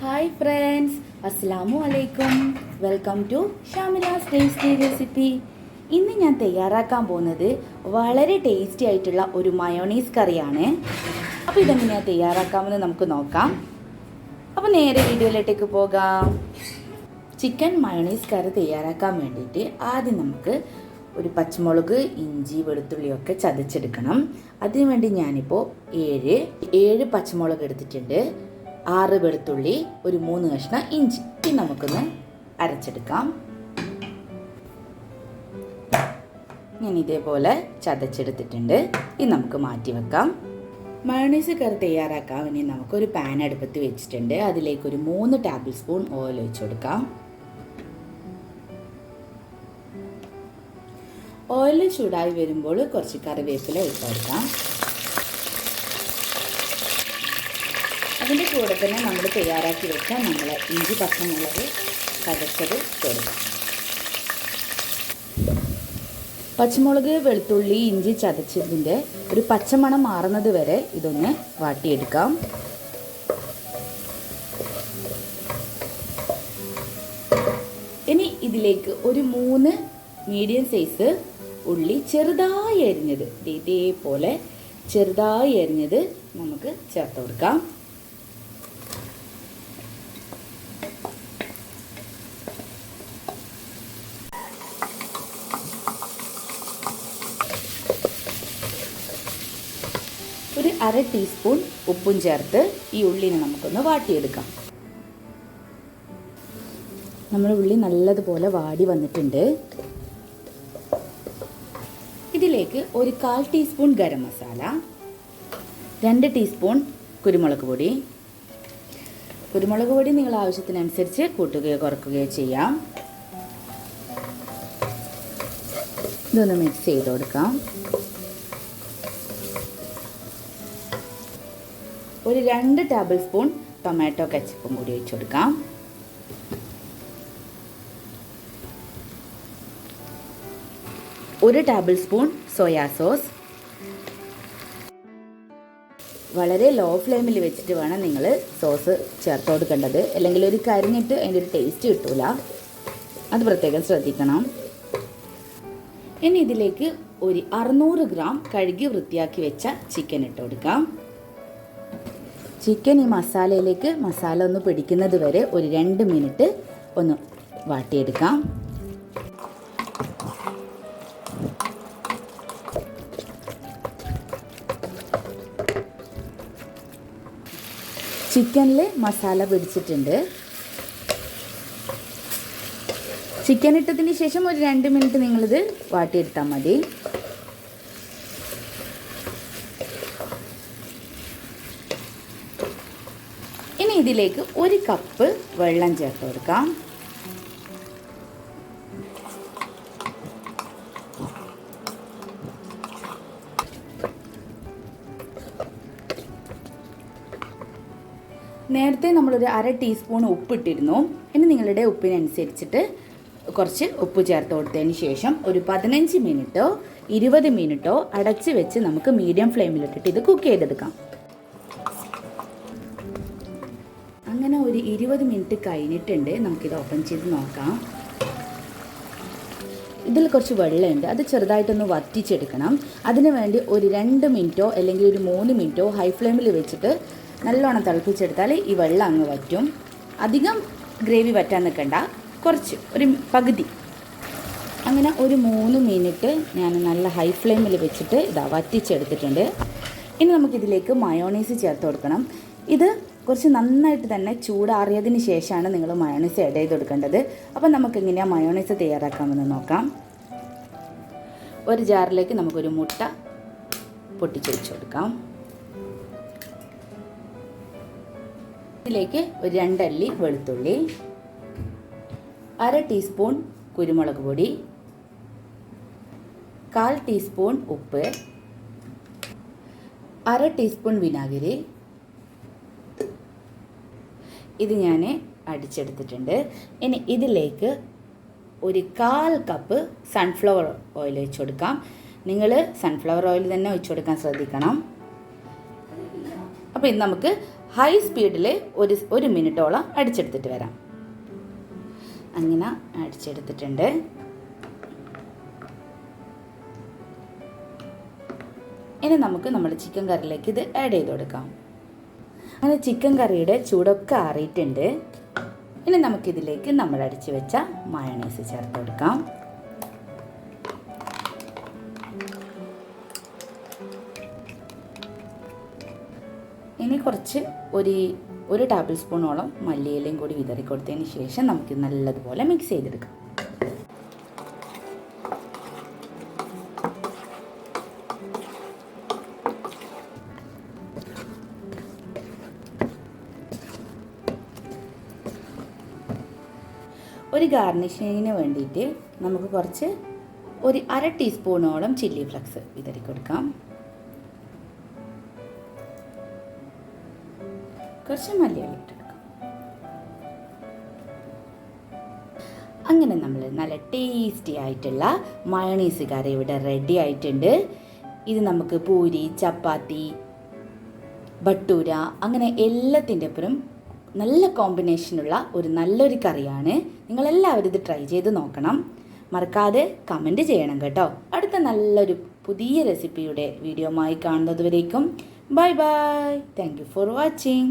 Hi friends, അസ്സലാമു അലൈക്കും. Welcome to Shamila's tasty recipe. ഇന്ന് ഞാൻ തയ്യാറാക്കാൻ പോകുന്നത് വളരെ ടേസ്റ്റി ആയിട്ടുള്ള ഒരു മയോണൈസ് കറിയാണ്. അപ്പോൾ ഇതെങ്ങനെയാണ് തയ്യാറാക്കാമെന്ന് നമുക്ക് നോക്കാം. അപ്പോൾ നേരെ വീഡിയോയിലേക്ക് പോകാം. ചിക്കൻ മയോണൈസ് കറി തയ്യാറാക്കാൻ വേണ്ടിയിട്ട് ആദ്യം നമുക്ക് ഒരു പച്ചമുളക്, ഇഞ്ചി, വെളുത്തുള്ളിയൊക്കെ ചതച്ചെടുക്കണം. അതിനുവേണ്ടി ഞാനിപ്പോൾ ഏഴ് പച്ചമുളക് എടുത്തിട്ടുണ്ട്, 6 വെളുത്തുള്ളി, ഒരു 3 കഷ്ണം ഇഞ്ചി. ഇത് നമുക്കൊന്ന് അരച്ചെടുക്കാം. ഞാൻ ഇതേപോലെ ചതച്ചെടുത്തിട്ടുണ്ട്. ഇത് നമുക്ക് മാറ്റി വെക്കാം. മയോണൈസ് കറി തയ്യാറാക്കാൻ വേണ്ടി നമുക്കൊരു പാൻ അടുപ്പത്ത് വെച്ചിട്ടുണ്ട്. അതിലേക്ക് ഒരു 3 ടേബിൾ സ്പൂൺ ഓയിൽ ഒഴിച്ചു കൊടുക്കാം. ഓയിൽ ചൂടായി വരുമ്പോൾ കുറച്ച് കറിവേപ്പില ഇട്ട് കൊടുക്കാം. അതിൻ്റെ കൂടെ തന്നെ നമ്മൾ തയ്യാറാക്കി വെച്ച നമ്മൾ ഇഞ്ചി, പച്ചമുളക് ചതച്ചത് കൊടുക്കാം. പച്ചമുളക്, വെളുത്തുള്ളി, ഇഞ്ചി ചതച്ചതിൻ്റെ ഒരു പച്ചമണം മാറുന്നത് വരെ ഇതൊന്ന് വാട്ടിയെടുക്കാം. ഇനി ഇതിലേക്ക് ഒരു 3 മീഡിയം സൈസ് ഉള്ളി ചെറുതായി അരിഞ്ഞത്, ഇതേപോലെ ചെറുതായി അരിഞ്ഞത് നമുക്ക് ചേർത്ത് കൊടുക്കാം. ഒരു 1/2 ടീസ്പൂൺ ഉപ്പും ചേർത്ത് ഈ ഉള്ളിനെ നമുക്കൊന്ന് വാട്ടിയെടുക്കാം. നമ്മുടെ ഉള്ളി നല്ലതുപോലെ വാടി വന്നിട്ടുണ്ട്. ഇതിലേക്ക് ഒരു 1/4 ടീസ്പൂൺ ഗരം മസാല, 2 ടീസ്പൂൺ കുരുമുളക് പൊടി. കുരുമുളക് പൊടി നിങ്ങൾ ആവശ്യത്തിനനുസരിച്ച് കൂട്ടുകയോ കുറയ്ക്കുകയോ ചെയ്യാം. ഇതൊന്ന് മിക്സ് ചെയ്ത് കൊടുക്കാം. ഒരു 2 ടേബിൾ സ്പൂൺ ടൊമാറ്റോ കെച്ചപ്പും കൂടി ഒഴിച്ചു കൊടുക്കാം. ഒരു ടേബിൾ സ്പൂൺ സോയാ സോസ്. വളരെ ലോ ഫ്ലെയിമിൽ വെച്ചിട്ട് വേണം നിങ്ങൾ സോസ് ചേർത്ത് കൊടുക്കേണ്ടത്, അല്ലെങ്കിൽ ഒരു കരിഞ്ഞിട്ട് അതിൻ്റെ ഒരു ടേസ്റ്റ് കിട്ടൂല. അത് പ്രത്യേകം ശ്രദ്ധിക്കണം. ഇനി ഇതിലേക്ക് ഒരു 600 ഗ്രാം കഴുകി വൃത്തിയാക്കി വെച്ച ചിക്കൻ ഇട്ട് കൊടുക്കാം. ചിക്കൻ ഈ മസാലയിലേക്ക് മസാല ഒന്ന് പിടിക്കുന്നത് വരെ ഒരു 2 മിനിറ്റ് ഒന്ന് വാട്ടിയെടുക്കാം. ചിക്കനിൽ മസാല പിടിച്ചിട്ടുണ്ട്. ചിക്കൻ ഇട്ടതിന് ശേഷം ഒരു 2 മിനിറ്റ് നിങ്ങളിത് വാട്ടിയെടുത്താൽ മതി. ഇനി ഇതിലേക്ക് 1 കപ്പ് വെള്ളം ചേർത്ത് കൊടുക്കാം. നേരത്തെ നമ്മളൊരു 1/2 ടീസ്പൂൺ ഉപ്പിട്ടിരുന്നു. ഇനി നിങ്ങളുടെ ഉപ്പിനനുസരിച്ചിട്ട് കുറച്ച് ഉപ്പ് ചേർത്ത് കൊടുത്തതിന് ശേഷം ഒരു 15 മിനിറ്റോ 20 മിനിറ്റോ അടച്ച് വെച്ച് നമുക്ക് മീഡിയം ഫ്ലെയിമിലിട്ടിട്ട് ഇത് കുക്ക് ചെയ്തെടുക്കാം. അങ്ങനെ ഒരു 20 മിനിറ്റ് കഴിഞ്ഞിട്ടുണ്ട്. നമുക്കിത് ഓപ്പൺ ചെയ്ത് നോക്കാം. ഇതിൽ കുറച്ച് വെള്ളമുണ്ട്, അത് ചെറുതായിട്ടൊന്ന് വറ്റിച്ചെടുക്കണം. അതിനു വേണ്ടി ഒരു 2 മിനിറ്റോ അല്ലെങ്കിൽ ഒരു 3 മിനിറ്റോ ഹൈ ഫ്ലെയിമിൽ വെച്ചിട്ട് നല്ലോണം തിളപ്പിച്ചെടുത്താൽ ഈ വെള്ളം അങ്ങ് വറ്റും. അധികം ഗ്രേവി വറ്റാൻ നിൽക്കണ്ട, കുറച്ച് ഒരു പകുതി. അങ്ങനെ ഒരു 3 മിനിറ്റ് ഞാൻ നല്ല ഹൈ ഫ്ലെയിമിൽ വെച്ചിട്ട് വറ്റിച്ചെടുത്തിട്ടുണ്ട്. ഇനി നമുക്കിതിലേക്ക് മയോണൈസ് ചേർത്ത് കൊടുക്കണം. ഇത് കുറച്ച് നന്നായിട്ട് തന്നെ ചൂടാറിയതിന് ശേഷമാണ് നിങ്ങൾ മയോണൈസ് ആഡ് ചെയ്ത് കൊടുക്കേണ്ടത്. അപ്പം നമുക്ക് എങ്ങനെയാണ് മയോണൈസ് തയ്യാറാക്കാമെന്ന് നോക്കാം. ഒരു ജാറിലേക്ക് നമുക്കൊരു മുട്ട പൊട്ടിച്ചൊഴിച്ച് കൊടുക്കാം. ഇതിലേക്ക് ഒരു 2 അല്ലി വെളുത്തുള്ളി, 1/2 ടീസ്പൂൺ കുരുമുളക് പൊടി, 1/4 ടീസ്പൂൺ ഉപ്പ്, 1/2 ടീസ്പൂൺ വിനാഗിരി. ഇത് ഞാൻ അടിച്ചെടുത്തിട്ടുണ്ട്. ഇനി ഇതിലേക്ക് ഒരു 1/4 കപ്പ് സൺഫ്ലവർ ഓയിൽ ഒഴിച്ചു കൊടുക്കാം. നിങ്ങൾ സൺഫ്ലവർ ഓയിൽ തന്നെ ഒഴിച്ചു കൊടുക്കാൻ ശ്രദ്ധിക്കണം. അപ്പോൾ ഇത് നമുക്ക് ഹൈ സ്പീഡിൽ ഒരു മിനിറ്റോളം അടിച്ചെടുത്തിട്ട് വരാം. അങ്ങനെ അടിച്ചെടുത്തിട്ടുണ്ട്. ഇനി നമുക്ക് നമ്മുടെ ചിക്കൻ കറിയിലേക്ക് ഇത് ആഡ് ചെയ്ത് കൊടുക്കാം. അങ്ങനെ ചിക്കൻ കറിയുടെ ചൂടൊക്കെ ആറിയിട്ടുണ്ട്. ഇനി നമുക്കിതിലേക്ക് നമ്മൾ അടിച്ചു വെച്ച മയോണൈസ് ചേർത്ത് കൊടുക്കാം. ഇനി കുറച്ച് ഒരു ടേബിൾ സ്പൂണോളം മല്ലിയിലയും കൂടി വിതറി കൊടുത്തതിന് ശേഷം നമുക്ക് നല്ലതുപോലെ മിക്സ് ചെയ്തെടുക്കാം. ഒരു ഗാർണിഷിങ്ങിന് വേണ്ടിയിട്ട് നമുക്ക് കുറച്ച് ഒരു 1/2 ടീസ്പൂണോളം ചില്ലി ഫ്ലക്സ് വിതറി കൊടുക്കാം. കുറച്ച് മല്ലിയില ഇട്ടെടുക്കാം. അങ്ങനെ നമ്മൾ നല്ല ടേസ്റ്റി ആയിട്ടുള്ള മയോണൈസ് കറി ഇവിടെ റെഡി ആയിട്ടുണ്ട്. ഇത് നമുക്ക് പൂരി, ചപ്പാത്തി, ഭട്ടൂര അങ്ങനെ എല്ലാത്തിൻ്റെ ഒപ്പരം നല്ല കോമ്പിനേഷനുള്ള നല്ലൊരു കറിയാണ്. നിങ്ങളെല്ലാവരും ഇത് ട്രൈ ചെയ്ത് നോക്കണം. മറക്കാതെ കമൻറ്റ് ചെയ്യണം കേട്ടോ. അടുത്ത നല്ലൊരു പുതിയ റെസിപ്പിയുടെ വീഡിയോമായി കാണുന്നതുവരേക്കും bye bye. Thank you for watching.